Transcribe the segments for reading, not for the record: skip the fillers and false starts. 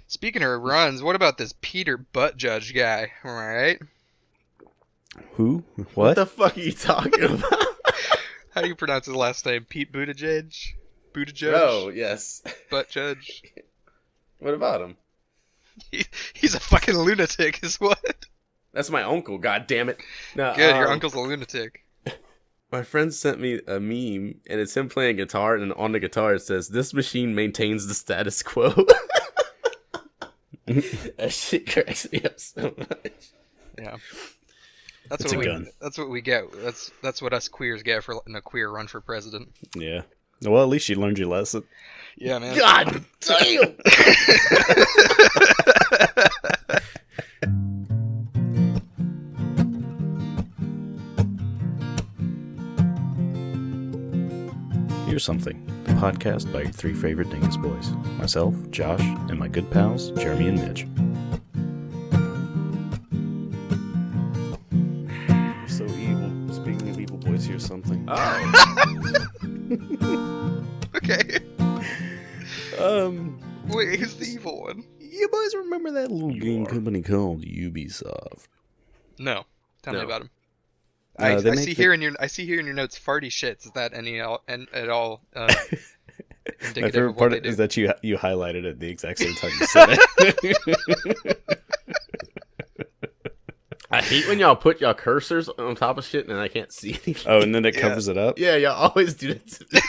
Speaking of runs, what about this Peter Butt Judge guy? Am I right? Who? What the fuck are you talking about? How do you pronounce his last name? Pete Buttigieg? Buttigieg? Oh, yes. Butt Judge? What about him? He's a fucking lunatic, is what? That's my uncle, god damn it. No, Good, your uncle's a lunatic. My friend sent me a meme, and it's him playing guitar, and on the guitar it says, "This machine maintains the status quo." That shit cracks me up so much. Yeah. It's a gun. That's what we get. That's what us queers get for letting a queer run for president. Yeah. Well, at least you learned your lesson. Yeah, man. God damn! Here's Something, the podcast by your three favorite Dingus boys. Myself, Josh, and my good pals, Jeremy and Mitch. So evil. Speaking of evil boys, here's something. Oh. Okay. Um, Wait, who's the evil one? You boys remember that little game company called Ubisoft? No. Tell me No. about him. They I make see here in your notes farty shits. Is that at all My indicative favorite of what part they do? is that you highlighted it the exact same time you said it. I hate when y'all put y'all cursors on top of shit and I can't see anything. Oh, and then it covers it up? Yeah, y'all always do that to me.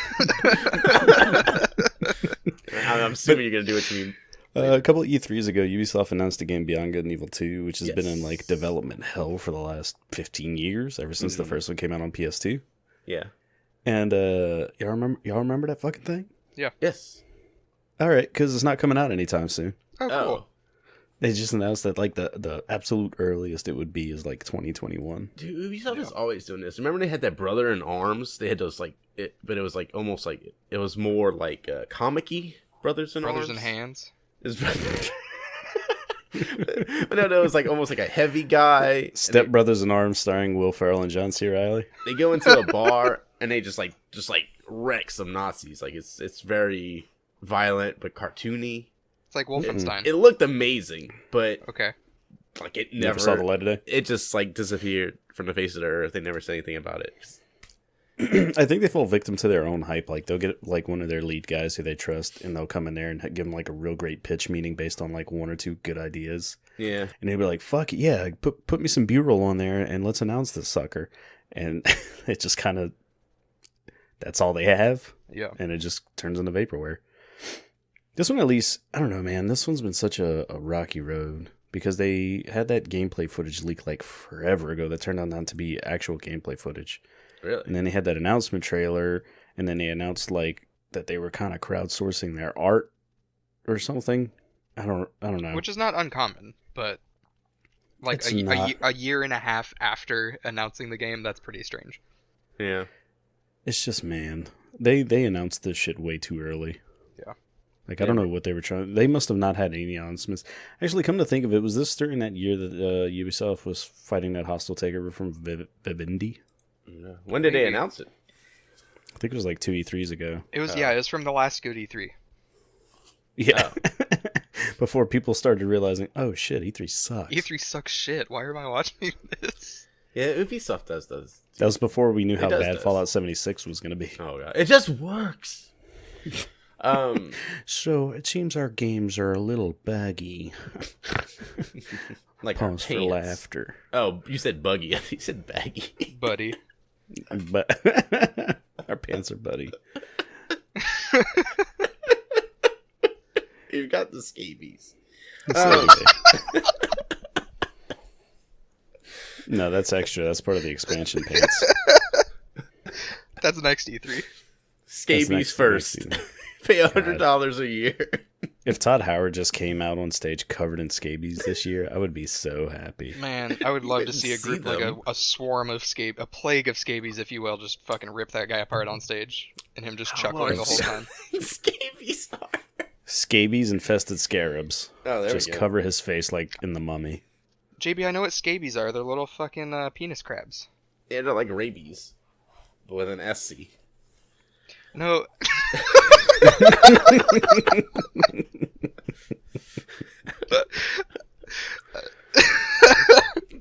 I'm assuming you're going to do it to me. A couple of E3s ago, Ubisoft announced a game Beyond Good and Evil 2, which has been in Yes. development hell for the last 15 years, ever since the first one came out on PS2. Yeah. And y'all remember that fucking thing? Yes. All right, because it's not coming out anytime soon. Oh, cool. Oh. They just announced that the absolute earliest it would be is 2021. Dude, Ubisoft is always doing this. Remember they had that Brother in Arms? They had those but it was almost it was more comic-y Brothers in Brothers Arms. and Hands. But no, it was almost like a heavy guy. Step Brothers in Arms, starring Will Ferrell and John C. Reilly. They go into a bar and they just wreck some Nazis. It's very violent but cartoony. It's like Wolfenstein. It looked amazing, but Okay. it Never saw the light of day. It just disappeared from the face of the earth. They never said anything about it. I think they fall victim to their own hype. They'll get one of their lead guys who they trust, and they'll come in there and give them a real great pitch meeting based on one or two good ideas. Yeah. And they'll be like, "Fuck it, yeah, put me some B-roll on there, and let's announce this sucker." And it just kind of that's all they have. Yeah. And it just turns into vaporware. This one, at least, I don't know, man. This one's been such a rocky road because they had that gameplay footage leak forever ago that turned out to be actual gameplay footage. Really? And then they had that announcement trailer, and then they announced that they were kind of crowdsourcing their art or something. I don't know. Which is not uncommon, but It's not. a year and a half after announcing the game, that's pretty strange. Yeah. It's just, man, they announced this shit way too early. Yeah. I don't know what they were trying. They must have not had any announcements. Actually, come to think of it, was this during that year that Ubisoft was fighting that hostile takeover from Vivendi? Yeah. When did they announce it? I think it was 2 E3s ago. It was it was from the last good E3. Yeah. Before people started realizing, oh shit, E3 sucks. E3 sucks shit. Why am I watching this? Yeah, Ubisoft does. That was before we knew how does. bad Fallout 76 was going to be. Oh god, it just works. So it seems our games are a little baggy. Our Pause for pants. laughter. Oh, you said buggy. I think you said baggy. Buddy. But our pants are buddy. You've got the scabies. No, that's extra. That's part of the expansion pants. That's next E3. Scabies next- first. next Pay $100 a year. If Todd Howard just came out on stage covered in scabies this year, I would be so happy. Man, I would love to see a See group them. a swarm of a plague of scabies, if you will, just fucking rip that guy apart on stage, and him just chuckling the whole time. Scabies are. Scabies infested scarabs. Oh, there just we go. cover his face like in The Mummy. JB, I know what scabies are. They're little fucking penis crabs. Yeah, they're like rabies, but with an SC. No.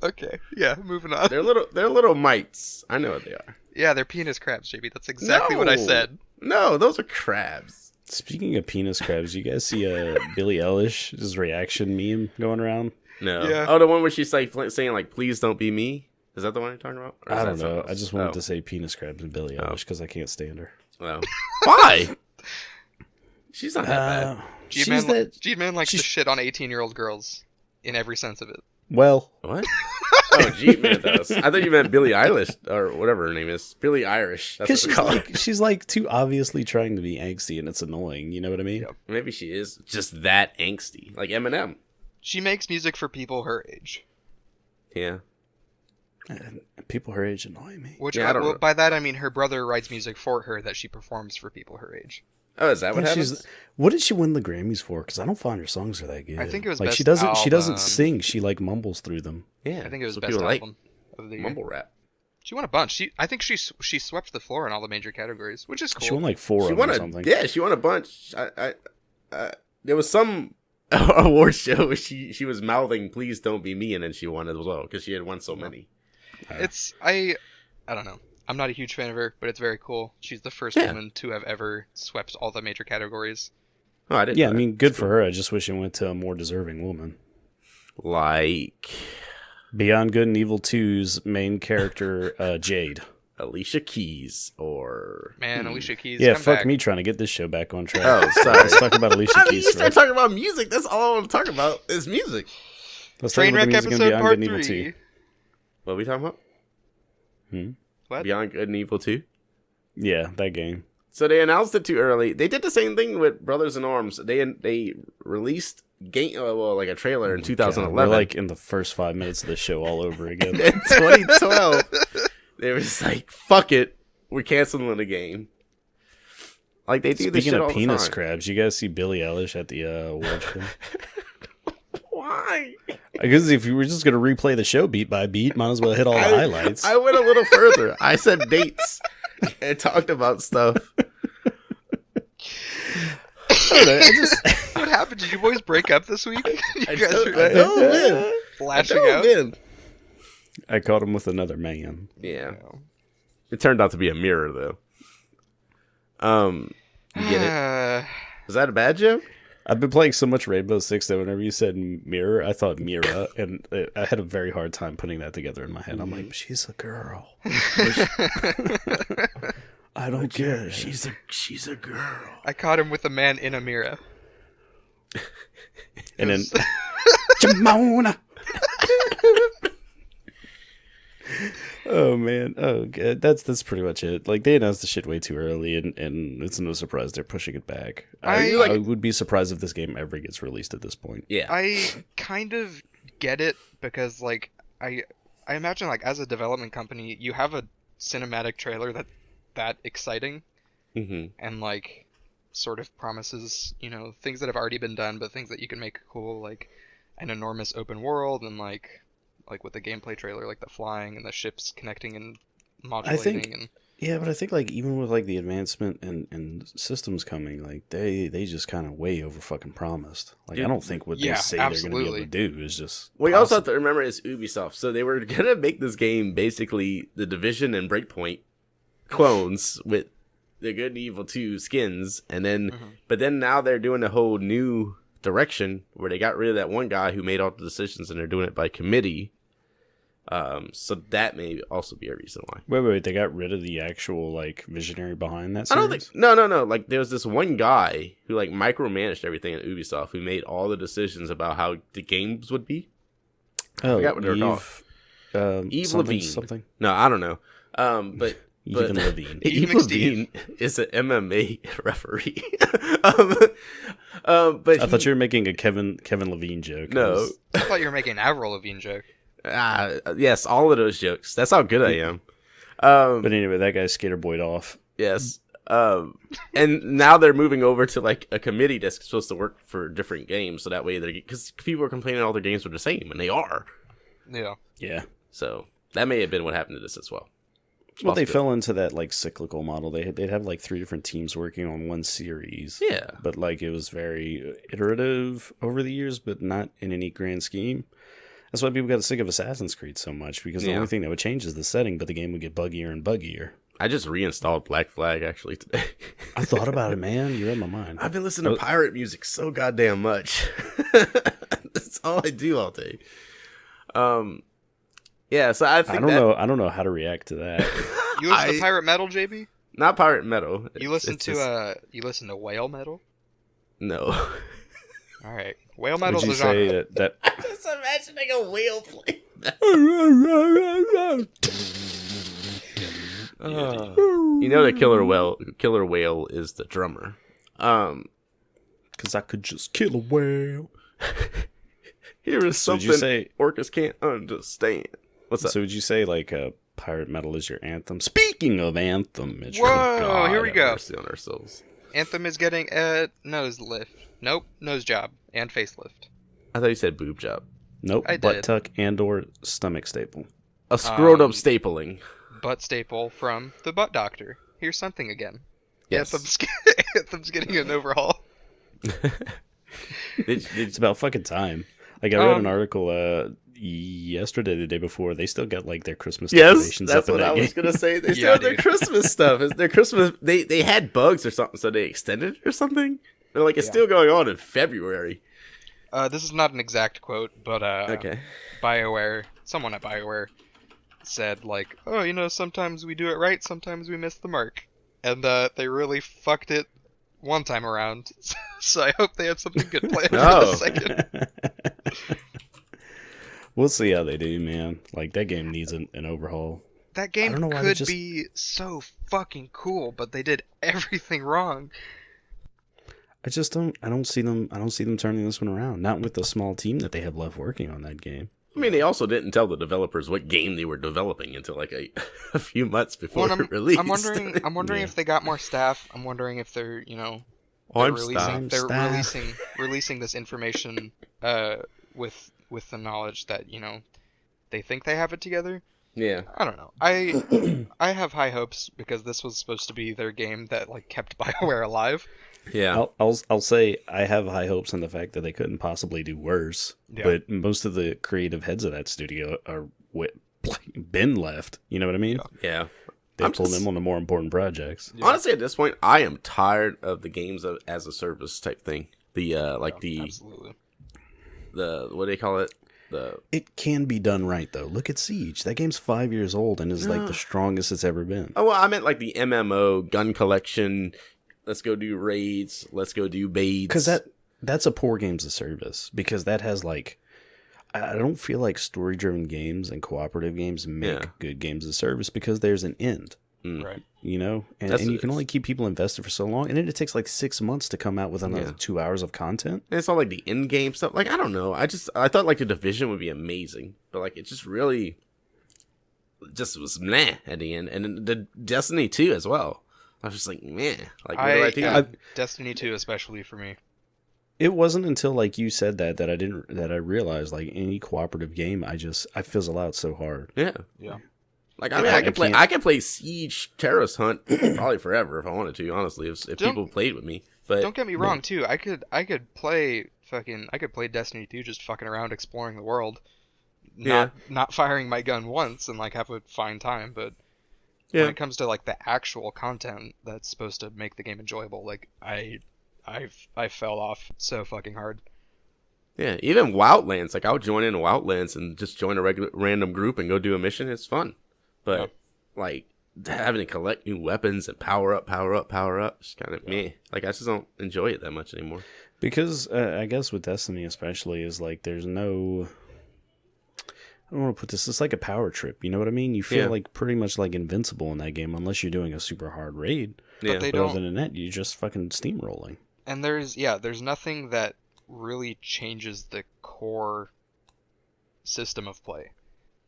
Okay, yeah, moving on. They're little mites. I know what they are. Yeah, they're penis crabs, JB. That's exactly what I said. No, those are crabs. Speaking of penis crabs, you guys see Billie Eilish's reaction meme going around? No. Yeah. Oh, the one where she's like saying like, "Please don't be me." Is that the one you're talking about? Or is I that don't know. something I else? just wanted to say penis crabs and Billie Oh. Eilish because I can't stand her. Oh. Why? She's not that bad. G-Man likes to she's- shit on 18-year-old girls in every sense of it. Well, What? Oh, G-Man does. I thought you meant Billie Eilish or whatever her name is. Billie Irish. That's because what they call her. she's like too obviously trying to be angsty, and it's annoying. You know what I mean? Yep. Maybe she is just that angsty, like Eminem. She makes music for people her age. Yeah. And people her age annoy me. Which, Yeah, I don't know. by that I mean her brother writes music for her that she performs for people her age. Oh, is that what Yeah, happens? what did she win the Grammys for? Because I don't find her songs are that good. I think it was like Best she doesn't Album. sing. She like mumbles through them. Yeah. I think it was so best people album of the year. mumble rap. She won a bunch. I think she swept the floor in all the major categories, which is cool. She won like 4 She of won them or a something. yeah. She won a bunch. There was some award show where she was mouthing "Please don't be me," and then she won as well because she had won so many. It's I don't know. I'm not a huge fan of her, but it's very cool. She's the first Yeah. woman to have ever swept all the major categories. Oh, I didn't. Yeah, know I that. mean, good for her. I just wish it went to a more deserving woman. Like Beyond Good and Evil 2's main character, Jade. Alicia Keys or Man, Alicia Keys. Yeah, come fuck back. me trying to get this show back on track. Oh, sorry. Let's talk about Alicia I mean, Keys you start first. talking about music. That's all I want to talk about is music. Let's talk about the Trainwreck music on episode Beyond part Good and Evil 3. 2. What are we talking about? What? Beyond Good and Evil 2? Yeah, that game. So they announced it too early. They did the same thing with Brothers in Arms. They released like a trailer in God, 2011. we're like in the first 5 minutes of the show all over again. In 2012, they were just like, "Fuck it, we're canceling the game." Like they do this Speaking shit all of the penis time. crabs, you guys see Billie Eilish at the award show? Why? Because if you were just going to replay the show beat by beat, might as well hit all the highlights. I went a little further. I said dates and talked about stuff. What happened? Did you boys break up this week? You I guys don't- are I don't win. flashing I out. don't win. I caught him with another man. Yeah. It turned out to be a mirror, though. You get it? Was that a bad joke? I've been playing so much Rainbow Six that whenever you said mirror, I thought Mira, and I had a very hard time putting that together in my head. I'm like, she's a girl. I don't care. She's a girl. I caught him with a man in a mirror. And then Jamona. Oh man, oh good. That's pretty much it. Like they announced the shit way too early, and it's no surprise they're pushing it back. I would be surprised if this game ever gets released at this point. Yeah. I kind of get it because like I imagine like as a development company you have a cinematic trailer that exciting Mm-hmm. and like sort of promises, you know, things that have already been done but things that you can make cool, like an enormous open world and like with the gameplay trailer, like the flying and the ships connecting and modulating. And Yeah, but I think like even with like the advancement and systems coming, like they just kind of way over fucking promised. Like Dude, I don't think what they yeah, say they're going to be absolutely. able to do is just. What you also have to remember is Ubisoft. So they were gonna make this game basically the Division and Breakpoint clones with the Good and Evil 2 skins, and then but then now they're doing a whole new direction where they got rid of that one guy who made all the decisions, and they're doing it by committee. So that may also be a reason why. Wait, they got rid of the actual like visionary behind that I series? don't think no. Like there was this one guy who like micromanaged everything at Ubisoft, who made all the decisions about how the games would be. Oh, forgot what they were called. Eve something, Levine. something. No, I don't know. But Even Levine. Eve Eve Levine is an MMA referee. But I thought you were making a Kevin Levine joke. No. I thought you were making an Avril Lavigne joke. Yes, all of those jokes. That's how good I am. But anyway, that guy skater boyed off. Yes. And now they're moving over to like a committee that's supposed to work for different games, so that way they're because people are complaining all their games are the same, and they are. Yeah. Yeah. So that may have been what happened to this as well. Well, they fell into that like cyclical model. They'd have like 3 different teams working on one series. Yeah. But like it was very iterative over the years, but not in any grand scheme. That's why people got sick of Assassin's Creed so much, because the only thing that would change is the setting, but the game would get buggier and buggier. I just reinstalled Black Flag actually today. I thought about it, man. You're in my mind. I've been listening to pirate music so goddamn much. That's all I do all day. Yeah, so I think I don't know how to react to that. You listen to pirate metal, JB? Not pirate metal. You listen to whale metal? No. All right, whale metal. Would you say that? I'm just imagining a whale playing that. You know the killer whale is the drummer. Because I could just kill a whale. Here is something orcas can't understand. What's up? So would you say like pirate metal is your anthem? Speaking of Anthem, Mitch. Whoa, here we go. Mercy on our souls. Anthem is getting a nose lift. Nope, nose job and facelift. I thought you said boob job. Nope, I butt did. tuck and/or stomach staple. A scrotum stapling. Butt staple from the Butt Doctor. Here's something again. Yes. Anthem's getting an overhaul. It's about fucking time. Like I read an article yesterday, the day before. They still got like their Christmas decorations that's up what in that I game. was gonna say. They still have their Christmas stuff. It's their Christmas. They had bugs or something, so they extended it or something. They're like, it's still going on in February. This is not an exact quote, but Okay. someone at BioWare said like, oh, you know, sometimes we do it right, sometimes we miss the mark, and they really fucked it one time around. So I hope they have something good planned for the second. We'll see how they do, man. Like that game needs an overhaul. That game could be so fucking cool, but they did everything wrong. I don't see them turning this one around. Not with the small team that they have left working on that game. I mean, they also didn't tell the developers what game they were developing until like a few months before it released. I'm wondering if they got more staff. I'm wondering if they're, releasing this information with the knowledge that, they think they have it together. Yeah. I don't know. I have high hopes because this was supposed to be their game that like kept BioWare alive. Yeah. I'll say I have high hopes in the fact that they couldn't possibly do worse. Yeah. But most of the creative heads of that studio are been left. You know what I mean? Yeah. They pulled them on the more important projects. Yeah. Honestly, at this point, I am tired of the games as a service type thing. Absolutely. What do they call it? It can be done right though. Look at Siege. That game's 5 years old and is like the strongest it's ever been. Oh, well, I meant like the MMO gun collection. Let's go do raids. Let's go do baids. Because that's a poor games of service. Because that has like, I don't feel like story-driven games and cooperative games make good games of service because there's an end. Right. And you can only keep people invested for so long, and then it takes like 6 months to come out with another 2 hours of content. And it's all like the end game stuff. Like, I don't know. I thought like the Division would be amazing, but like it just really was meh at the end. And then the Destiny 2 as well. I was just like, meh. Like, what do I do? Destiny 2 especially for me. It wasn't until like you said that I realized like any cooperative game I fizzle out so hard. Yeah. Like, I mean, I can play Siege Terrorist Hunt probably forever if I wanted to, honestly, if people played with me. But don't get me wrong, too. I could play Destiny 2 just fucking around exploring the world, not firing my gun once and like have a fine time, but when it comes to like the actual content that's supposed to make the game enjoyable, like I fell off so fucking hard. Yeah, even Wildlands, like I'll join in Wildlands and just join a random group and go do a mission. It's fun. But, like, having to collect new weapons and power up, it's kind of meh. Like, I just don't enjoy it that much anymore. Because, I guess with Destiny especially, is like, there's no... I don't want to put this... It's like a power trip, you know what I mean? You feel like pretty much like invincible in that game, unless you're doing a super hard raid. But other than that, you're just fucking steamrolling. And there's nothing that really changes the core system of play.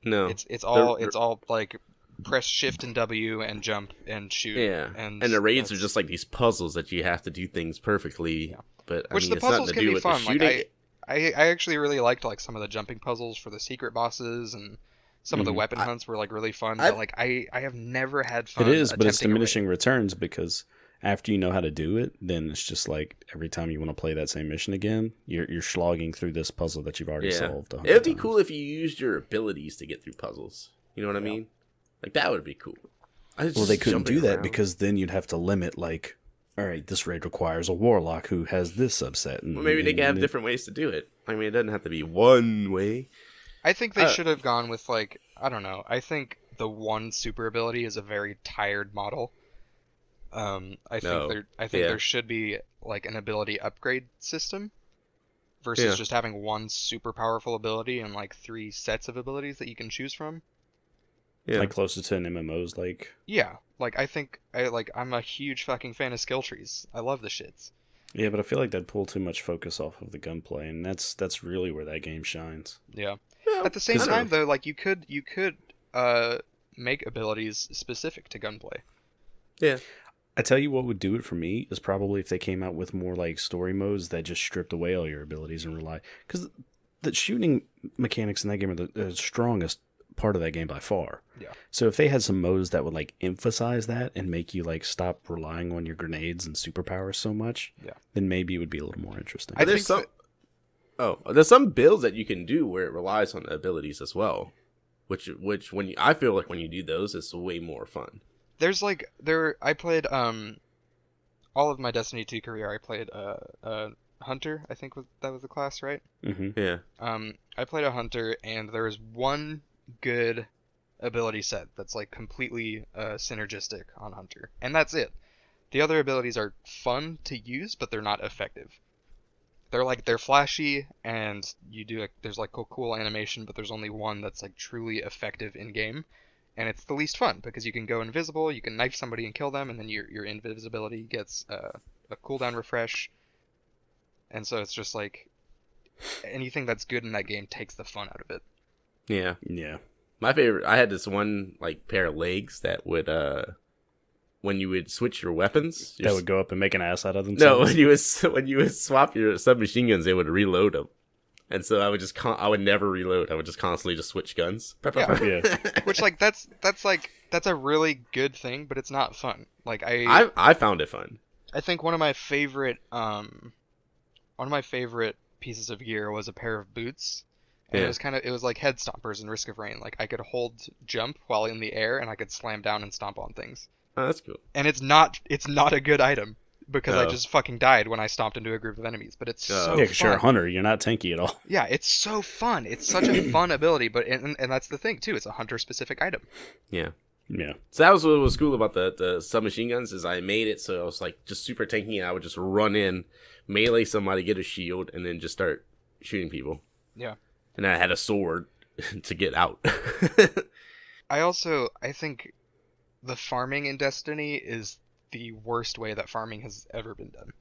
No. It's all like... press shift and W and jump and shoot. Yeah, and the raids are just like these puzzles that you have to do things perfectly. Yeah. But I mean, the it's nothing puzzles to can do be with fun. the shooting. Like, I actually really liked like some of the jumping puzzles for the secret bosses and Some of the Mhm. weapon hunts were like really fun, I- but like I have never had It fun. is, but it's attempting a raid. diminishing returns because after you know how to do it, then it's just like every time you want to play that same mission again, you're slogging through this puzzle that you've already solved. It would be cool if you used your abilities to get through puzzles. You know what I mean? Like that would be cool. Well, they couldn't do that because then you'd have to limit, like, all right, this raid requires a warlock who has this subset. And, well, maybe they can have different ways to do it. I mean, it doesn't have to be one way. I think they should have gone with like, I don't know. I think the one super ability is a very tired model. I think there should be like an ability upgrade system versus just having one super powerful ability and like 3 sets of abilities that you can choose from. Yeah. Like closer to an MMO's, like. Yeah, like I'm a huge fucking fan of skill trees. I love the shits. Yeah, but I feel like that'd pull too much focus off of the gunplay, and that's really where that game shines. Yeah. Well, At the same 'cause- time, though, like you could make abilities specific to gunplay. Yeah. I tell you what would do it for me is probably if they came out with more like story modes that just stripped away all your abilities and rely, because the shooting mechanics in that game are the strongest part of that game by far. Yeah. So if they had some modes that would like emphasize that and make you like stop relying on your grenades and superpowers so much, then maybe it would be a little more interesting. There's some builds that you can do where it relies on abilities as well, which I feel like when you do those, it's way more fun. There's like I played all of my Destiny 2 career. I played Hunter. I think that was the class, right? Mm-hmm. Yeah. I played a Hunter, and there is one good ability set that's like completely synergistic on Hunter, and that's it. The other abilities are fun to use, but they're not effective. They're flashy, and there's like a cool animation, but there's only one that's like truly effective in game, and it's the least fun because you can go invisible, you can knife somebody and kill them, and then your invisibility gets a cooldown refresh, and so it's just like anything that's good in that game takes the fun out of it. Yeah. Yeah. My favorite, I had this one like pair of legs that would when you would switch your weapons, That would go up and make an ass out of no, themselves. when you would swap your submachine guns, they would reload them. And so I would I would never reload. I would just constantly just switch guns. Yeah. Yeah. Which like that's a really good thing, but it's not fun. Like I found it fun. I think one of my favorite pieces of gear was a pair of boots. And it was like head stompers in Risk of Rain. Like I could hold jump while in the air, and I could slam down and stomp on things. Oh, that's cool. And it's not a good item because I Oh. just fucking died when I stomped into a group of enemies. But it's so Yeah, because you're a fun. hunter. You're not tanky at all. Yeah, it's so fun. It's such a fun ability. But and that's the thing too. It's a hunter specific item. Yeah. Yeah. So that was what was cool about the submachine guns is I made it so I was like just super tanky, and I would just run in, melee somebody, get a shield, and then just start shooting people. Yeah. And I had a sword to get out. I think the farming in Destiny is the worst way that farming has ever been done.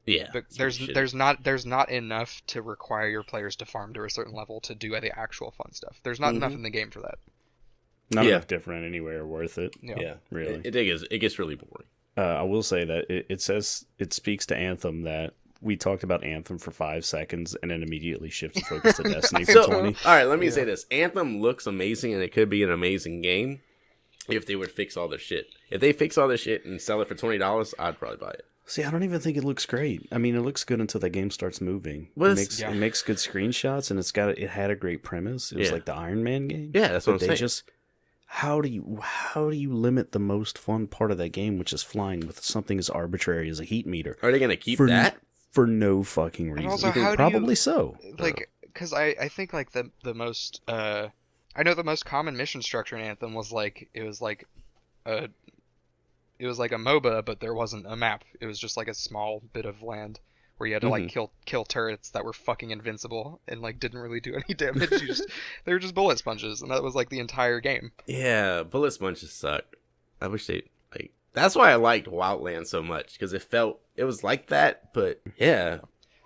Yeah. But it's pretty shitty. there's not enough to require your players to farm to a certain level to do the actual fun stuff. There's not enough in the game for that. Not Yeah. enough different anywhere worth it. Yeah. Really. It gets really boring. I will say that it speaks to Anthem that we talked about Anthem for 5 seconds and then immediately shifted focus to Destiny for So, 20. all right, let me say this. Anthem looks amazing, and it could be an amazing game if they would fix all their shit. If they fix all their shit and sell it for $20, I'd probably buy it. See, I don't even think it looks great. I mean, it looks good until that game starts moving. Well, It makes good screenshots, and it had a great premise. It was Yeah. like the Iron Man game. Yeah, that's what I'm saying. How do you limit the most fun part of that game, which is flying, with something as arbitrary as a heat meter? Are they going to keep For- that? For no fucking reason. also, how do you- Probably so. Like, because I think like the most I know the most common mission structure in Anthem was like it was like a MOBA, but there wasn't a map. It was just like a small bit of land where you had to like kill turrets that were fucking invincible and like didn't really do any damage. They were just bullet sponges, and that was like the entire game. Yeah, bullet sponges suck. I wish they like. That's why I liked Wildlands so much because it was like that, but yeah,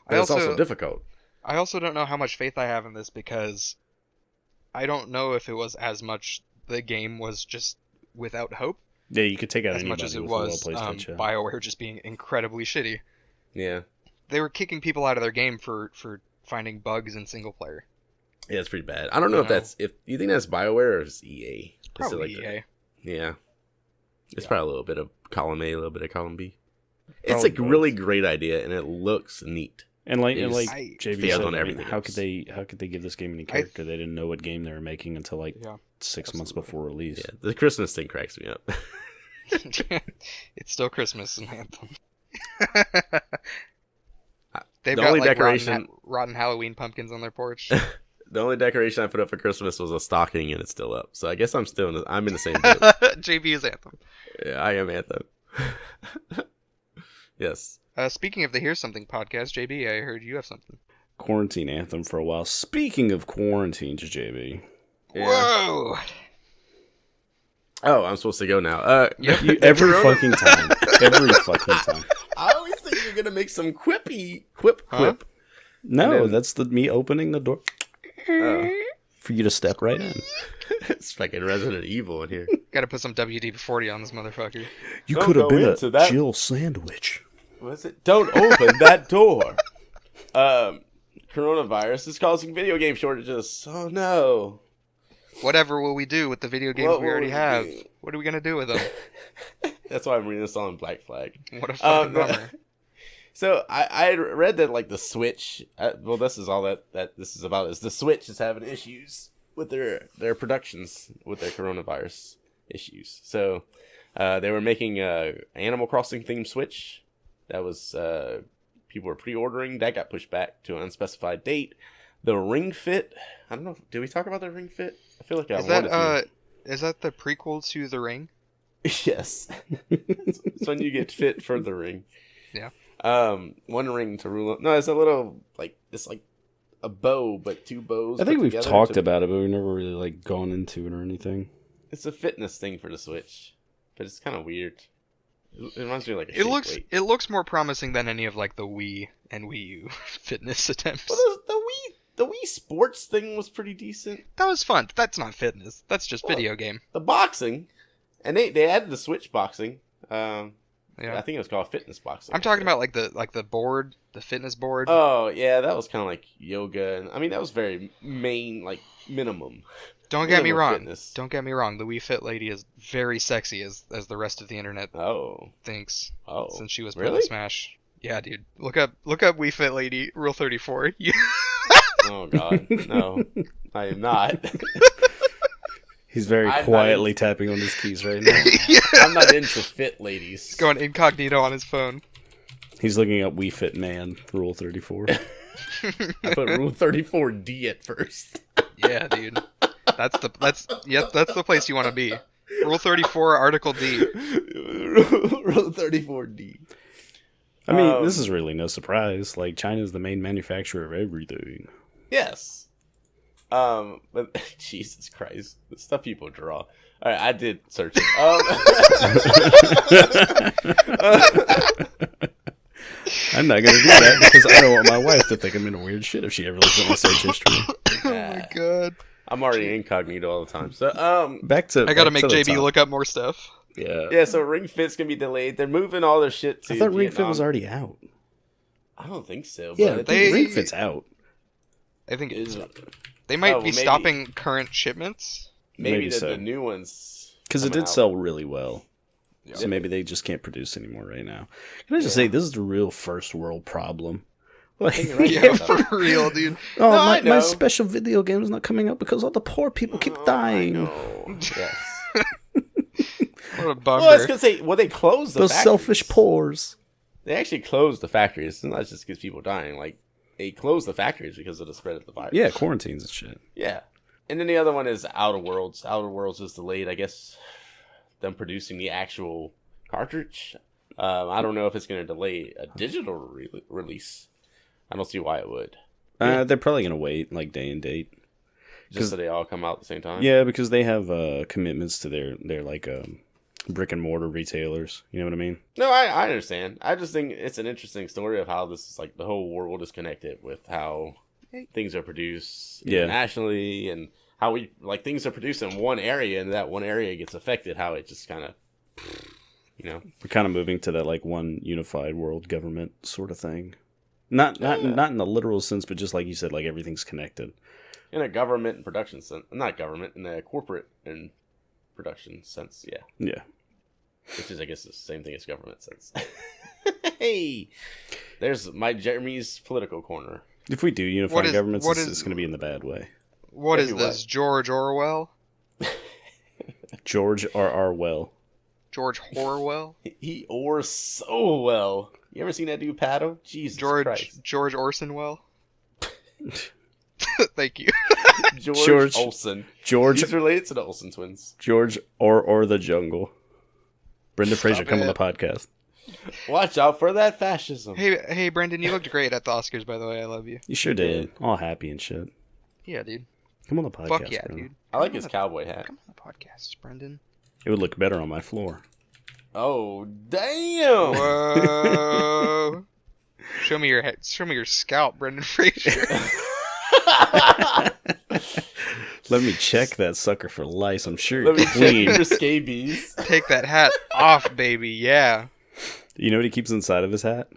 but it's also difficult. I also don't know how much faith I have in this because I don't know if it was as much the game was just without hope Yeah, you could take out as anybody much as it with was a well-placed headshot. BioWare just being incredibly shitty. Yeah, They were kicking people out of their game for finding bugs in single player. Yeah, it's pretty bad. I don't know if you think that's BioWare or is EA. Probably EA. Yeah, it's probably a little bit of column A, a little bit of column B. It's Probably like both. really great idea, and it looks neat. And like I JB failed said, on I mean, everything how else. could they give this game any character? They didn't know what game they were making until like Yeah, 6 months before release. Yeah, the Christmas thing cracks me up. it's still Christmas in Anthem. The They've got only like decoration- rotten Halloween pumpkins on their porch. The only decoration I put up for Christmas was a stocking, and it's still up. So I guess I'm in the same boat. JB is Anthem. Yeah, I am Anthem. Yes. Speaking of the Here's Something podcast, JB, I heard you have something. Quarantine Anthem for a while. Speaking of quarantines, JB. Yeah. Whoa! Oh, I'm supposed to go now. You, every fucking time. Every fucking time. I always think you're gonna make some quip. Huh? No, And then- that's me opening the door for you to step right in. It's fucking Resident Evil in here. Gotta put some WD-40 on this motherfucker. You Don't could have go been into a that- Jill sandwich. What's it? Don't open that door. Coronavirus is causing video game shortages. Oh no. Whatever will we do with the video games What we will already we have? do? What are we gonna do with them? That's why I'm reading this on Black Flag. What a fucking no. bummer. So I had read that like the Switch. Well, this is all that this is about. Is the Switch is having issues with their productions with their coronavirus issues. So they were making a Animal Crossing themed Switch. That was people were pre-ordering. That got pushed back to an unspecified date. The Ring Fit. I don't know. Did we talk about the Ring Fit? I feel like I wanted to. Is that the prequel to The Ring? Yes. It's when you get fit for the ring. Yeah. One ring to rule. No, it's a little like it's like a bow, but two bows. I think put we've together talked to- about it, but we've never really like gone into it or anything. It's a fitness thing for the Switch, but it's kind of weird. It reminds me of like a It shake looks weight. it looks more promising than any of like the Wii and Wii U fitness attempts. Well, the Wii Sports thing was pretty decent. That was fun. That's not fitness. That's just Well, video game. The boxing, and they added the Switch boxing. Yeah. I think it was called fitness boxing. I'm talking about like the board, the fitness board. Oh yeah, that was kind of like yoga, and I mean that was very main like minimum. Don't get me minimal wrong. fitness. Don't get me wrong. The Wii Fit lady is very sexy as the rest of the internet Oh, thinks. Since she was put really? in Smash. Yeah, dude. Look up Wii Fit lady Rule 34. You- Oh god, no, I am not. He's very I'm not quietly tapping on his keys right now. I'm not into fit ladies. He's going incognito on his phone. He's looking up Wii Fit Man, Rule 34. I put Rule 34D at first. Yeah, dude. That's the place you want to be. Rule 34, Article D. Rule 34D. I mean, this is really no surprise. Like, China's the main manufacturer of everything. Yes. But Jesus Christ, the stuff people draw. All right, I did search it. I'm not going to do that because I don't want my wife to think I'm in a weird shit if she ever looks at my search history. Oh my god. I'm already incognito all the time. So Back to I gotta back make to the JB top. look up more stuff. Yeah. yeah, so Ring Fit's gonna be delayed. They're moving all their shit to I thought Ring Fit Vietnam. was already out. I don't think so. Yeah, but they- Ring Fit's out. I think Is- they might Oh, be maybe. stopping current shipments. maybe Maybe so. the new ones Because it coming did out. sell really well. Yeah. So maybe they just can't produce anymore right now. Can I just say, this is the real first world problem. Like, think you're right. Yeah, for real, dude. oh, No, I my know. special video game is not coming out because all the poor people keep Oh, I dying. know. Yes. What a bummer. Well, I was gonna say, they closed the Those factories. selfish pores. They actually closed the factories. It's not just because people dying. Like they closed the factories because of the spread of the virus. Yeah, quarantines and shit. Yeah. And then the other one is Outer Worlds. Outer Worlds is delayed, I guess. Them producing the actual cartridge. I don't know if it's going to delay a digital release. I don't see why it would. They're probably gonna wait like day and date. Just so they all come out at the same time. Yeah, because they have commitments to their like brick and mortar retailers. You know what I mean? No, I understand. I just think it's an interesting story of how this is like the whole world is connected with how things are produced internationally and how we like things are produced in one area and that one area gets affected. How it just kind of, We're kind of moving to that like one unified world government sort of thing. Not in the literal sense, but just like you said, like everything's connected. In a government and production sense. Not government, in a corporate and production sense, yeah. Yeah. Which is, I guess, the same thing as government sense. Hey! There's my Jeremy's political corner. If we do unify governments, it's going to be in the bad way. What is this, George Orwell? George R.R. Well. George Orwell? He ores so well. You ever seen that dude paddle? Jesus Christ. George Orsonwell? Thank you. George Olsen. He's related to the Olsen twins. George or the Jungle. Brendan Fraser, come on the podcast. Watch out for that fascism. Hey, Brendan, you looked great at the Oscars, by the way. I love you. You sure did. All happy and shit. Yeah, dude. Come on the podcast. Fuck yeah, Brendan. dude. I like his cowboy hat. Come on the podcast, Brendan. It would look better on my floor. Oh, damn! Whoa! Show me your head. Show me your scalp, Brendan Fraser. Let me check that sucker for lice. I'm sure Let me it's check clean. your scabies. Take that hat off, baby. Yeah. You know what he keeps inside of his hat?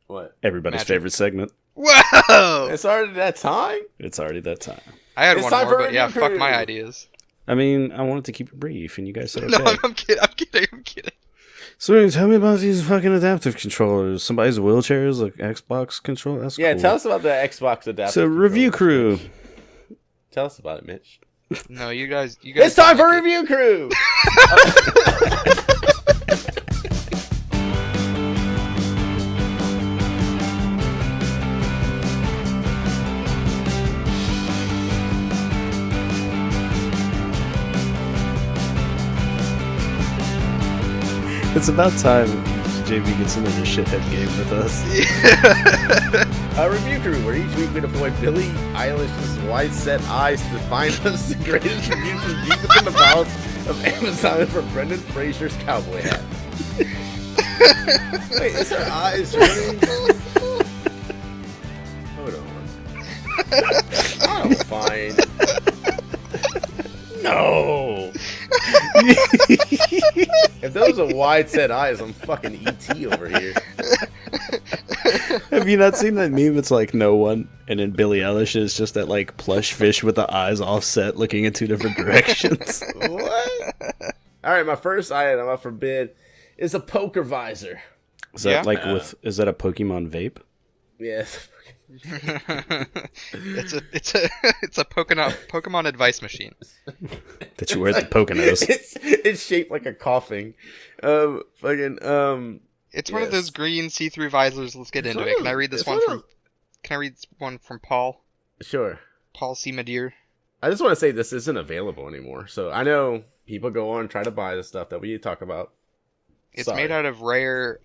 What? Everybody's Magic. favorite segment. Whoa! It's already that time? It's already that time. I had It's one time more, for but yeah, review fuck crew. my ideas. I mean, I wanted to keep it brief, and you guys said okay. No, I'm kidding. So tell me about these fucking adaptive controllers. Somebody's wheelchairs, like Xbox controller. That's Yeah, cool. tell us about the Xbox adapter. So review crew. Tell us about it, Mitch. No, you guys. It's time for review crew. It's about time JB gets into the shithead game with us. A review crew where each week we deploy Billie Eilish's wide-set eyes to find us the greatest reviews from deep within the bowels of Amazon for Brendan Fraser's cowboy hat. Wait, is her eyes really? Hold on. Oh, fine. No! If those are wide-set eyes, I'm fucking E.T. over here. Have you not seen that meme? It's like no one, and then Billie Eilish is just that like plush fish with the eyes offset, looking in two different directions. What? All right, my first item up for bid is a poker visor. Is that is that a Pokemon vape? Yes. it's a Pokemon advice machine. That you wear at the Poconos. It's shaped like a coughing. It's one of those green see-through visors. Let's get into it. Can I read this one from? Can I read one from Paul? Sure. Paul C. Madeir. I just want to say this isn't available anymore. So I know people go on and try to buy the stuff that we talk about. It's made out of rare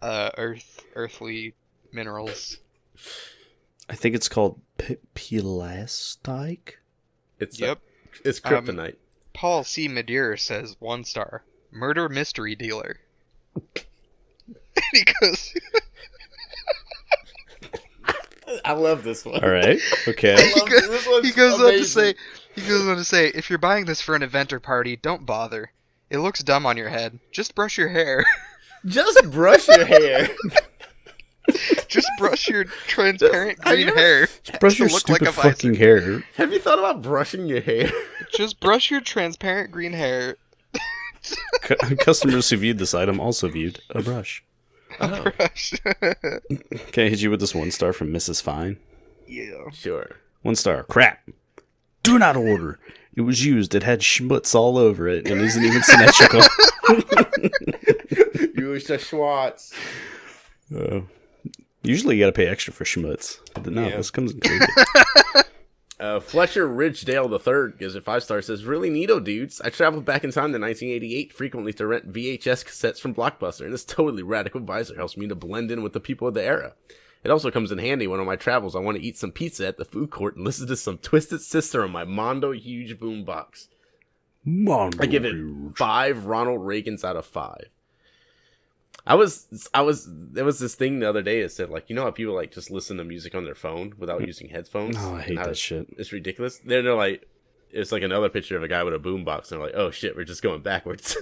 earthly minerals. I think it's called Pelastike. It's kryptonite. Paul C. Madeir says 1 star. Murder mystery dealer. And he goes. I love this one. All right. Okay. He goes on to say, if you're buying this for an event or party, don't bother. It looks dumb on your head. Just brush your hair. Just brush your hair. Just brush your transparent green hair. Brush your stupid fucking hair. Have you thought about brushing your hair? Just brush your transparent green hair. Customers who viewed this item also viewed a brush. Brush. Can I hit you with this 1 star from Mrs. Fine? Yeah. Sure. 1 star. Crap. Do not order. It was used. It had schmutz all over it and isn't even symmetrical. Use the Schwartz. Usually you gotta pay extra for schmutz. But this comes included. Fletcher Ridgedale III gives it 5 stars. Says, really neato, dudes. I traveled back in time to 1988 frequently to rent VHS cassettes from Blockbuster, and this totally radical visor helps me to blend in with the people of the era. It also comes in handy when on my travels I want to eat some pizza at the food court and listen to some Twisted Sister on my Mondo huge boombox. I give it 5 Ronald Reagans out of 5. There was this thing the other day that said, like, you know how people like just listen to music on their phone without using headphones? Oh, I hate that shit. It's ridiculous. They're like, it's like another picture of a guy with a boombox, and they're like, oh shit, we're just going backwards.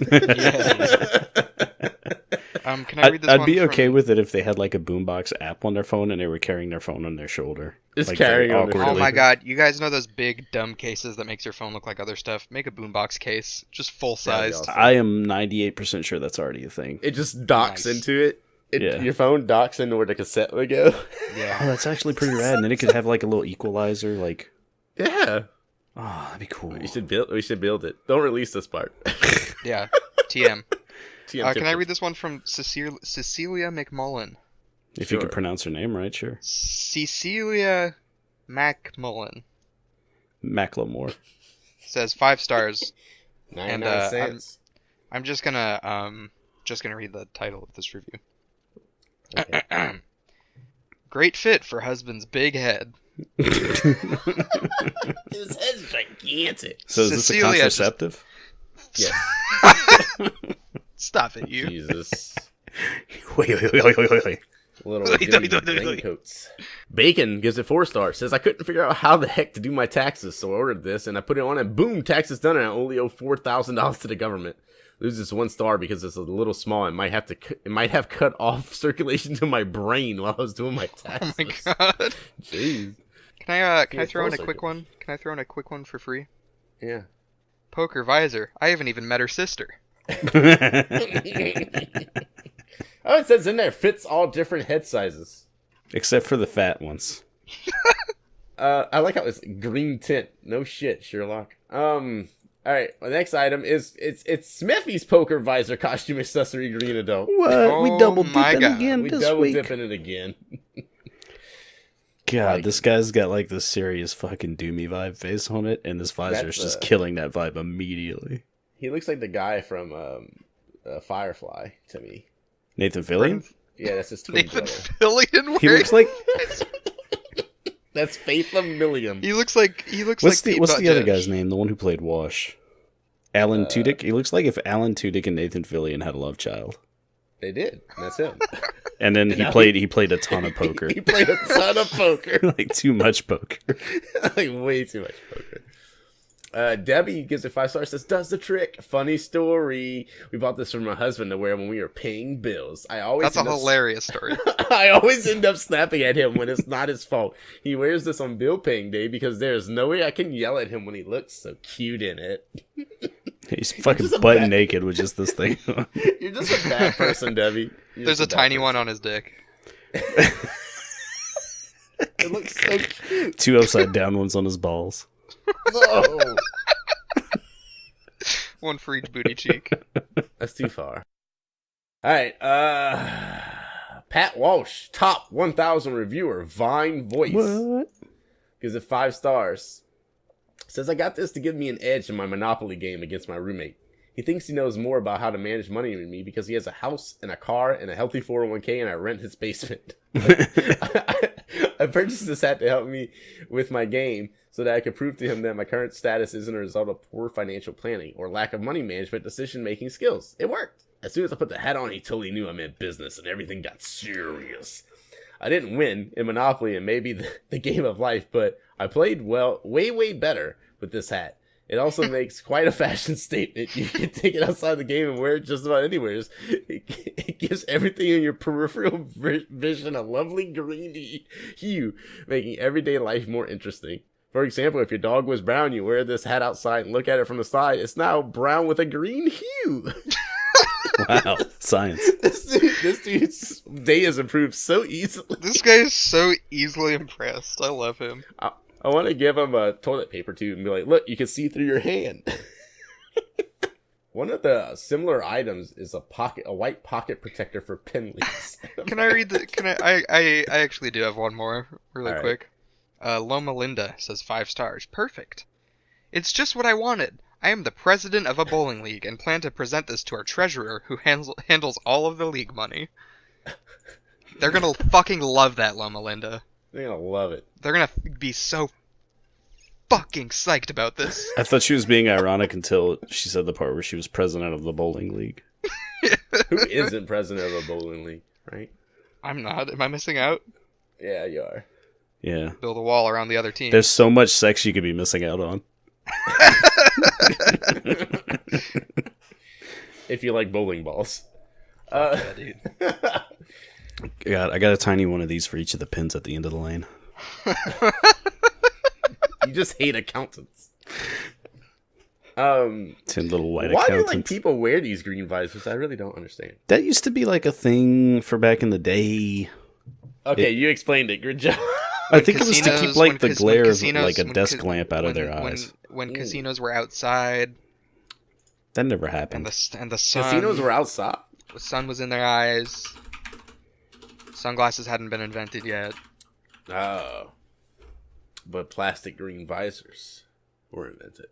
Can I read this I'd one be okay from... with it if they had like a boombox app on their phone and they were carrying their phone on their shoulder. Just like, carrying very on their Oh awkwardly. my god, you guys know those big dumb cases that makes your phone look like other stuff? Make a boombox case, just full That'd be sized. awesome. I am 98% sure that's already a thing. It just docks Nice. into it. Yeah. Your phone docks into where the cassette would go. Yeah. Oh, that's actually pretty rad. And then it could have like a little equalizer. Like, Yeah. oh, that'd be cool. We should build it. Don't release this part. Yeah. TM. TM Can I read this one from Cecilia McMullen? If you Sure. could pronounce her name right, sure. Cecilia McMullen Macklemore. says 5 stars. 99 cents. I'm just gonna read the title of this review. Okay. Great fit for husband's big head. His head's gigantic. So is this a Cecilia just- contraceptive? Yes. Stop it, you. Jesus. Wait. Little Wait, Jimmy wait. raincoats. Bacon gives it 4 stars. Says I couldn't figure out how the heck to do my taxes, so I ordered this and I put it on and boom, taxes done and I only owe $4,000 to the government. Loses 1 star because it's a little small and might have cut off circulation to my brain while I was doing my Oh taxes. my god. Jeez. Can I Yeah, throw in a full quick circle. one? Can I throw in a quick one for free? Yeah. Poker Visor. I haven't even met her sister. Oh, it says in there fits all different head sizes. Except for the fat ones. I like how it's green tint. No shit, Sherlock. All right. The next item is it's Smithy's poker visor costume accessory green adult. What? We Oh double my dipping God. again We this double week. dipping it again. God, Like- this guy's got like the serious fucking doomy vibe face on it, and this visor is That's, just killing that vibe immediately. He looks like the guy from Firefly to me. Nathan Fillion? Yeah, that's his twin Nathan brother. Fillion. He looks like That's Faith of Milliam. He looks like what's Pete the other Buttigieg. guy's name? The one who played Wash. Alan Tudyk. He looks like if Alan Tudyk and Nathan Fillion had a love child. They did. That's him. And then he now played a ton of poker. He played a ton of poker. Like too much poker. Like way too much poker. Debbie gives it 5 stars. Says does the trick. Funny story. We bought this for my husband to wear when we were paying bills. That's a hilarious story. I always end up snapping at him when it's not his fault. He wears this on bill paying day because there's no way I can yell at him when he looks so cute in it. He's fucking just a butt bad- naked with just this thing on. You're just a bad person, Debbie. You're There's just a bad tiny person. one on his dick. It looks so cute. 2 upside down ones on his balls. No. One for each booty cheek. That's too far. Alright, Pat Walsh, top 1,000 reviewer, Vine Voice. What? Gives it 5 stars. Says, I got this to give me an edge in my Monopoly game against my roommate. He thinks he knows more about how to manage money than me because he has a house and a car and a healthy 401k and I rent his basement. I purchased this hat to help me with my game so that I could prove to him that my current status isn't a result of poor financial planning or lack of money management decision-making skills. It worked. As soon as I put the hat on, he totally knew I meant business and everything got serious. I didn't win in Monopoly and maybe the game of life, but I played well, way better with this hat. It also makes quite a fashion statement. You can take it outside the game and wear it just about anywhere. It gives everything in your peripheral vision a lovely green hue, making everyday life more interesting. For example, if your dog was brown, you wear this hat outside and look at it from the side. It's now brown with a green hue. Wow. Science. This dude's day has improved so easily. This guy is so easily impressed. I love him. I want to give him a toilet paper tube and be like, look, you can see through your hand. One of the similar items is a white pocket protector for pen leads. Can I read the? Can I actually do have one more really All right. quick. Loma Linda says 5 stars. Perfect. It's just what I wanted. I am the president of a bowling league and plan to present this to our treasurer, who handles all of the league money. They're gonna fucking love that, Loma Linda. They're gonna love it. They're gonna be so fucking psyched about this. I thought she was being ironic until she said the part where she was president of the bowling league. Who isn't president of a bowling league, right? I'm not. Am I missing out? Yeah, you are. Yeah. Build a wall around the other team. There's so much sex you could be missing out on. If you like bowling balls. Yeah, dude. I got a tiny one of these for each of the pins at the end of the lane. You just hate accountants. 10 little white why accountants. do people wear these green visors? I really don't understand. That used to be like a thing for back in the day. Okay, you explained it. Good job. I think it was to keep like the glare of casinos- like a when desk ca- lamp out of when- their eyes. When casinos were outside That never and happened. the sun, Casinos were outside. the sun was in their eyes. Sunglasses hadn't been invented yet. Oh. But plastic green visors were invented.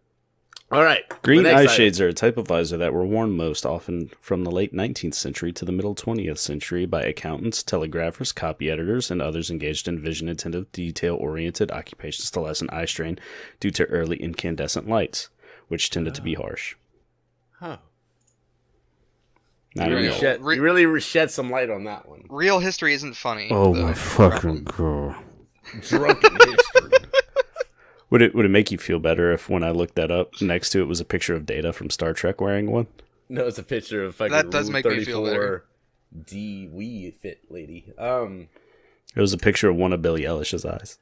All right. Green the next eye item. shades are a type of visor that were worn most often from the late 19th century to the middle 20th century by accountants, telegraphers, copy editors, and others engaged in vision-intensive, detail-oriented occupations to lessen eye strain due to early incandescent lights, which tended to be harsh. Huh. Not Real. anymore. You really shed some light on that one. Real history isn't funny. Oh though. my fucking god. Drunken history. Would it make you feel better if when I looked that up, next to it was a picture of Data from Star Trek wearing one? No, it's a picture of fucking That does Rule make me feel better. 34 D Wee Fit lady. It was a picture of one of Billie Eilish's eyes.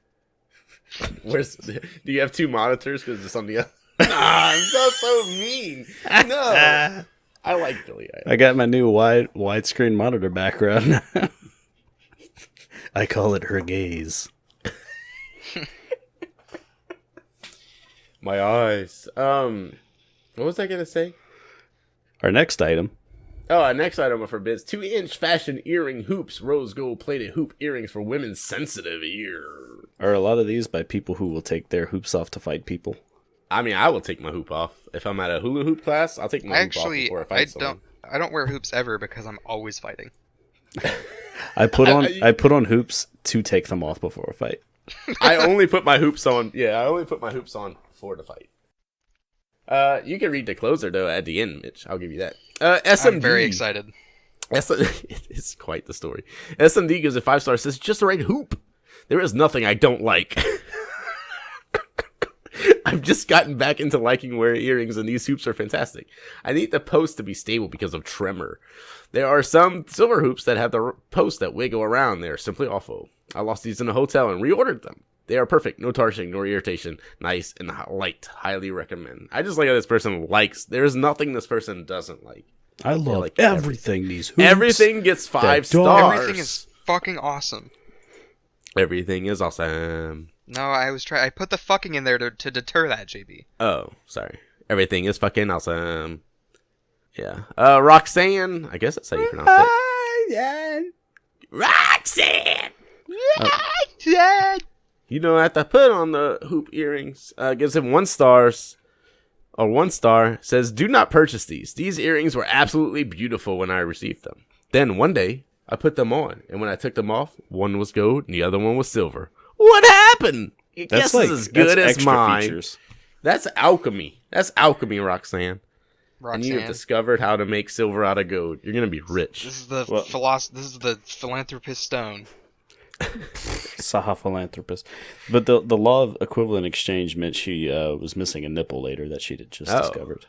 Where's? Do you have two monitors? Because there's something else. That's so mean. No, I like Billie Eilish. I got my new widescreen monitor background. I call it her gaze. My eyes. What was I gonna say? Our next item. Oh, our next item forbids 2-inch fashion earring hoops, rose gold plated hoop earrings for women's sensitive ear. Are a lot of these by people who will take their hoops off to fight people? I mean, I will take my hoop off if I'm at a hula hoop class. I'll take my hoop off before I fight someone. I don't wear hoops ever because I'm always fighting. I put on hoops to take them off before a fight. I only put my hoops on. Yeah, I only put my hoops on for the fight. You can read the closer though at the end, Mitch. I'll give you that. SMD. I'm very excited. It's quite the story. SMD gives it 5 stars. Says just the right hoop. There is nothing I don't like. I've just gotten back into liking wearing earrings, and these hoops are fantastic. I need the post to be stable because of tremor. There are some silver hoops that have the post that wiggle around. They are simply awful. I lost these in a hotel and reordered them. They are perfect. No tarshing, nor irritation. Nice and light. Highly recommend. I just like how this person likes. There is nothing this person doesn't like. I love like everything. These hoops. Everything gets 5 dog. stars. Everything is fucking awesome. Everything is awesome. No, I put the fucking in there to deter that, JB. Oh, sorry. Everything is fucking awesome. Yeah. Roxanne. I guess that's how you pronounce it. Roxanne. Yeah. You know, I have to put on the hoop earrings. Gives him 1 star. Or 1 star. Says, do not purchase these. These earrings were absolutely beautiful when I received them. Then one day, I put them on. And when I took them off, one was gold and the other one was silver. What happened? Your guess is as good as mine. Features. That's alchemy. That's alchemy, Roxanne. And Roxanne. you have discovered how to make silver out of gold. You're gonna be rich. This is the This is the philanthropist stone. Saha philanthropist. But the law of equivalent exchange meant she was missing a nipple later that she'd just discovered.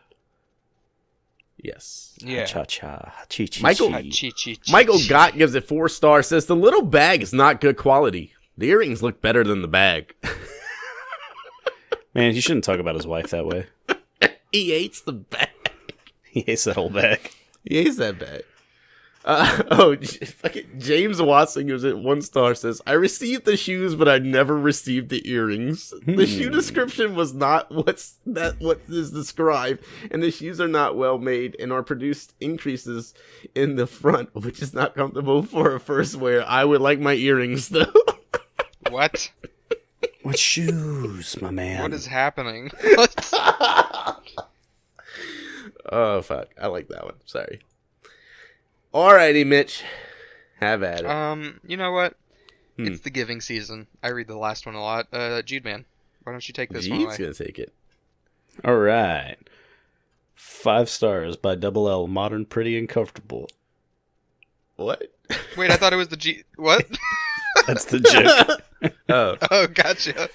Yes. Yeah. Cha cha. Chi chi. Michael- chi. Michael Gott gives it 4 stars. Says the little bag is not good quality. The earrings look better than the bag. Man, he shouldn't talk about his wife that way. He hates the bag. He hates that whole bag. He hates that bag. Fucking James Watson gives it 1 star. Says, I received the shoes, but I never received the earrings. The shoe description was not what is described, and the shoes are not well made and are produced increases in the front, which is not comfortable for a first wear. I would like my earrings though. What? What shoes, my man? What is happening? Oh fuck! I like that one. Sorry. Alrighty, Mitch. Have at it. You know what? It's the giving season. I read the last one a lot. Jude Man, why don't you take this one Jeeves away? gonna take it. All right. 5 stars by Double L. Modern, pretty, and comfortable. What? Wait, I thought it was the G. What? That's the joke. Oh. Oh, gotcha.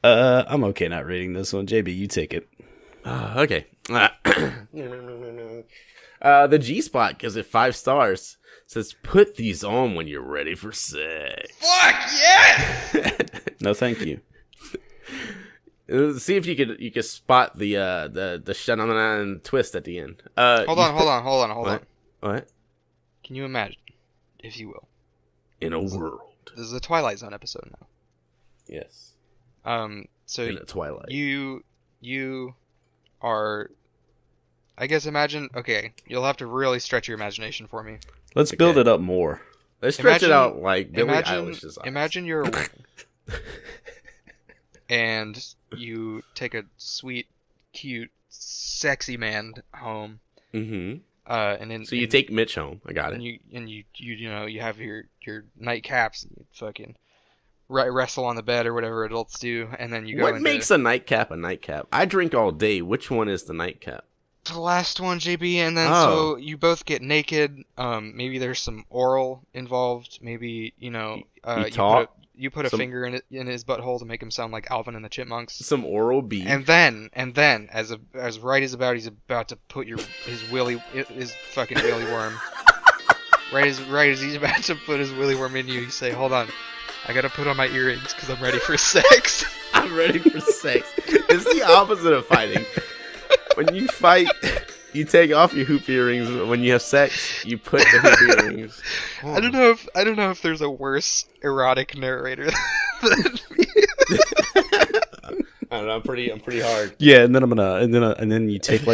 I'm okay not reading this one. JB, you take it. Okay. The G spot gives it 5 stars. Says put these on when you're ready for sex. Fuck yes! No, thank you. See if you could spot the Shannon twist at the end. Hold on. What? Can you imagine, if you will? In a world. This is a Twilight Zone episode now. Yes. So In a Twilight. you are, I guess, imagine. Okay, you'll have to really stretch your imagination for me. Let's build it up more. Let's stretch it out like Billie Eilish's eyes. Imagine you're a woman, and you take a sweet, cute, sexy man home. Mm-hmm. And then So you take Mitch home. I got it. And you have your nightcaps and you fucking wrestle on the bed or whatever adults do, and then you go. What makes a nightcap a nightcap? I drink all day. Which one is the nightcap? The last one, JB, and then so you both get naked. Maybe there's some oral involved. Maybe you put a finger in his butthole to make him sound like Alvin and the Chipmunks. Some oral B. And then as he's about to put his fucking willy worm. right as he's about to put his willy worm in you, you say, "Hold on, I gotta put on my earrings because I'm ready for sex." I'm ready for sex. It's the opposite of fighting. When you fight, you take off your hoop earrings. When you have sex, you put the hoop earrings. Oh. I don't know if there's a worse erotic narrator than me. I don't know. I'm pretty hard. Yeah, and then you take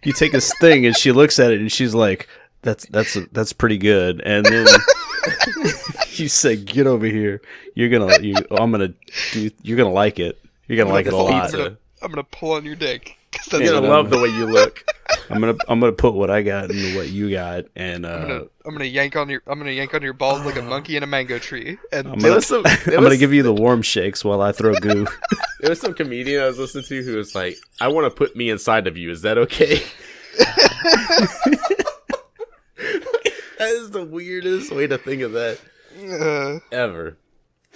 you take his thing, and she looks at it, and she's like, "That's pretty good." And then you say, "Get over here. You're gonna like it. You're gonna like it a lot." I'm gonna pull on your dick. You're gonna love the way you look. I'm gonna put what I got into what you got, and I'm gonna yank on your balls like a monkey in a mango tree. And I'm gonna give you the warm shakes while I throw goo. There was some comedian I was listening to who was like, "I want to put me inside of you. Is that okay?" That is the weirdest way to think of that ever.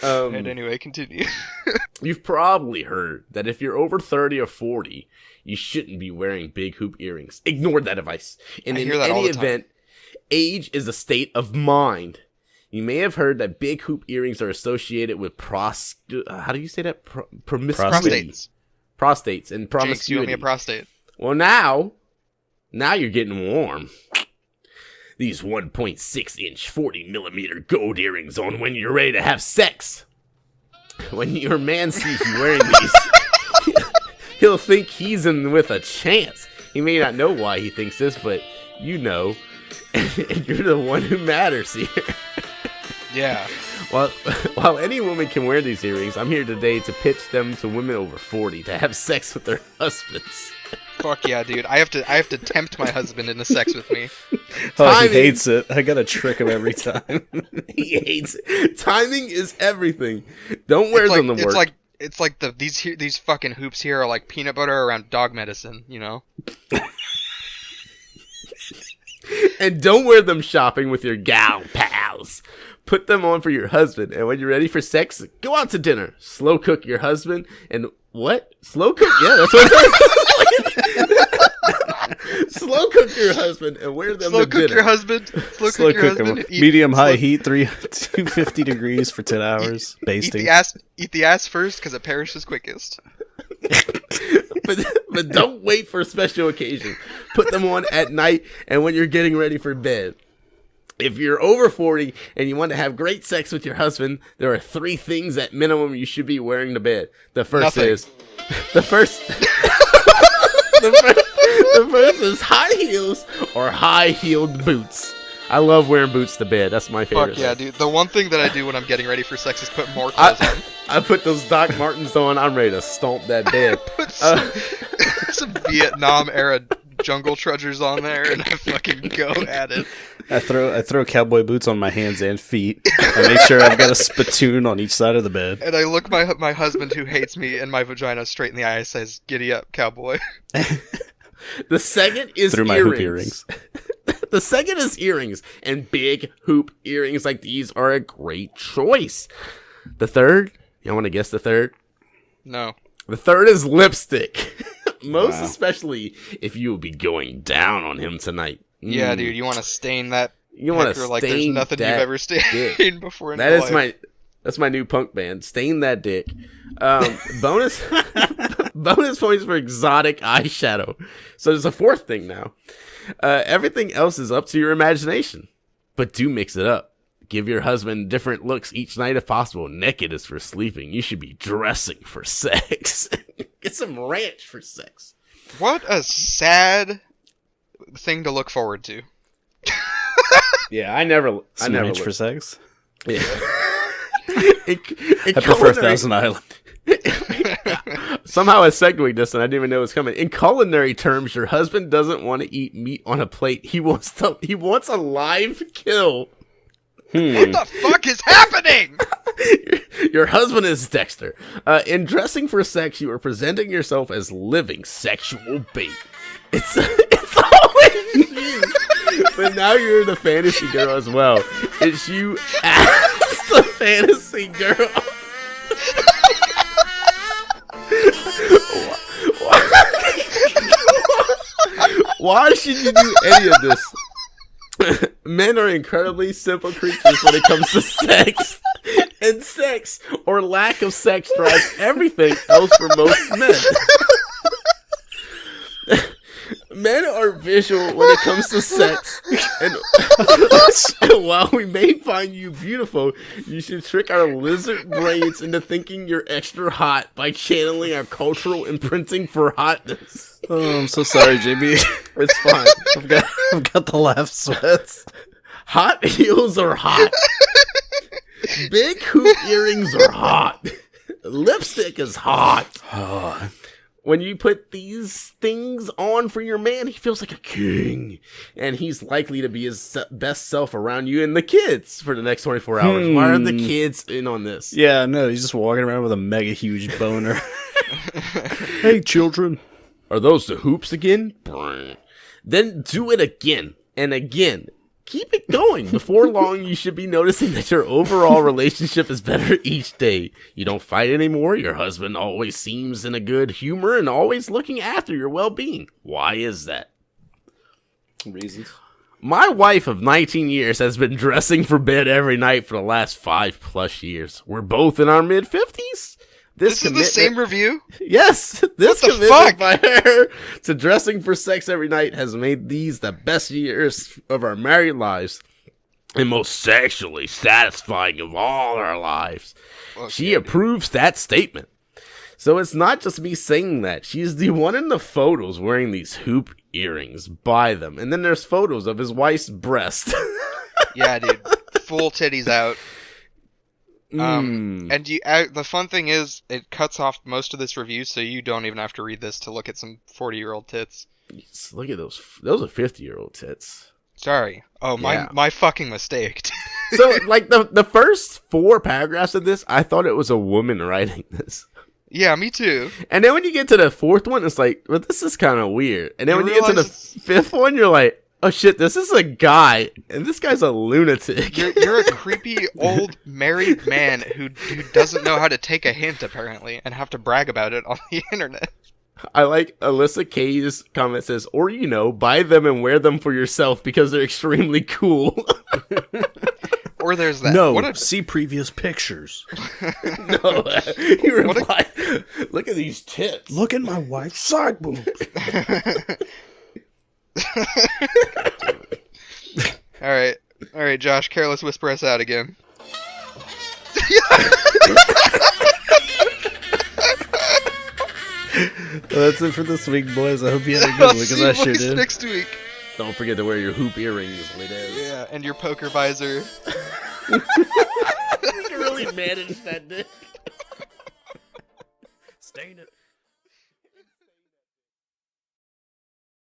And anyway, continue. You've probably heard that if you're over 30 or 40, you shouldn't be wearing big hoop earrings. Ignore that advice. And in any event, age is a state of mind. You may have heard that big hoop earrings are associated with how do you say that? Promiscuity. Prostates and promiscuity. Jinx, you owe me a prostate. Well, now you're getting warm. These 1.6-inch 40-millimeter gold earrings on when you're ready to have sex. When your man sees you wearing these, he'll think he's in with a chance. He may not know why he thinks this, but you know. And you're the one who matters here. Yeah. While any woman can wear these earrings, I'm here today to pitch them to women over 40 to have sex with their husbands. Fuck yeah, dude. I have to tempt my husband into sex with me. Oh, he hates it. I gotta trick him every time. He hates it. Timing is everything. Don't wear them to work. It's like these fucking hoops here are like peanut butter around dog medicine, you know? And don't wear them shopping with your gal pals. Put them on for your husband, and when you're ready for sex, go out to dinner. Slow cook your husband, and what? Slow cook? Yeah, that's what I said. Slow cook your husband and wear them to dinner. Slow cook your husband. Medium high heat, 250 degrees for 10 hours. Basting. Eat the ass first because it perishes quickest. but don't wait for a special occasion. Put them on at night and when you're getting ready for bed. If you're over 40 and you want to have great sex with your husband, there are 3 things at minimum you should be wearing to bed. The first is high heels or high-heeled boots. I love wearing boots to bed. That's my favorite. Fuck yeah, dude. The one thing that I do when I'm getting ready for sex is put more clothes on. I put those Doc Martens on. I'm ready to stomp that bed. Put some Vietnam-era jungle trudgers on there, and I fucking go at it. I throw cowboy boots on my hands and feet. I make sure I've got a spittoon on each side of the bed. And I look my husband who hates me and my vagina straight in the eye and says, "Giddy up, cowboy." The second is through my hoop earrings. The second is earrings, and big hoop earrings like these are a great choice. The third, you want to guess the third? No. The third is lipstick. Most Wow. especially if you will be going down on him tonight. Yeah, dude, you want to stain that You want to pecker like there's nothing you've ever stained dick. before in That your is life. that's my new punk band. Stain that dick. Bonus bonus points for exotic eyeshadow. So there's a fourth thing now. Everything else is up to your imagination, but do mix it up. Give your husband different looks each night if possible. Naked is for sleeping. You should be dressing for sex. Get some ranch for sex. What a sad thing to look forward to. Yeah, I never Ranch for looked. sex. Yeah. I prefer Thousand Island. Somehow I segued this and I didn't even know it was coming. In culinary terms, your husband doesn't want to eat meat on a plate. He wants a live kill. What the fuck is happening? Your husband is Dexter. In dressing for sex, you are presenting yourself as living sexual bait. It's always you. But now you're the fantasy girl as well. It's you as the fantasy girl. Why should you do any of this? Men are incredibly simple creatures when it comes to sex. And sex, or lack of sex, drives everything else for most men. Men are visual when it comes to sex. And while we may find you beautiful, you should trick our lizard brains into thinking you're extra hot by channeling our cultural imprinting for hotness. Oh, I'm so sorry, JB. It's fine. I've got the laugh sweats. Hot heels are hot. Big hoop earrings are hot. Lipstick is hot. Oh, When you put these things on for your man, he feels like a king. And he's likely to be his best self around you and the kids for the next 24 hours. Why are the kids in on this? yeah, no, he's just walking around with a mega huge boner. Hey, children. Are those the hoops again? Then do it again and again. Keep it going. Before long, you should be noticing that your overall relationship is better each day. You don't fight anymore. Your husband always seems in a good humor and always looking after your well-being. Why is that? Reasons. My wife of 19 years has been dressing for bed every night for the last 5+ years. We're both in our mid-50s. This is the same review? Yes, this What the commitment fuck? by her to dressing for sex every night has made these the best years of our married lives and most sexually satisfying of all our lives. Okay, She approves that statement. So it's not just me saying that. She's the one in the photos wearing these hoop earrings by them. And then there's photos of his wife's breast. Yeah, dude. Full titties out. And the fun thing is, it cuts off most of this review, so you don't even have to read this to look at some 40-year-old tits. Look at those. Those are 50-year-old tits. Sorry. Oh, Yeah. my fucking mistake. So, like, the first 4 paragraphs of this, I thought it was a woman writing this. Yeah, me too. And then when you get to the 4th one, it's like, well, this is kind of weird. And then You when you get to the realize 5th one, you're like, oh shit, this is a guy, and this guy's a lunatic. You're a creepy old married man who doesn't know how to take a hint, apparently, and have to brag about it on the internet. I like Alyssa K's comment says, or, buy them and wear them for yourself because they're extremely cool. Or there's that. No, What a, see previous pictures. No, he replied, look at these tits. Look at my wife's side boobs. All right, Josh, careless whisper us out again. Well, that's it for this week, boys. I hope you had a good I'll one, because see you I sure boys did. next week. Don't forget to wear your hoop earrings, ladies. Yeah, and your poker visor. You can really manage that dick. Stain it.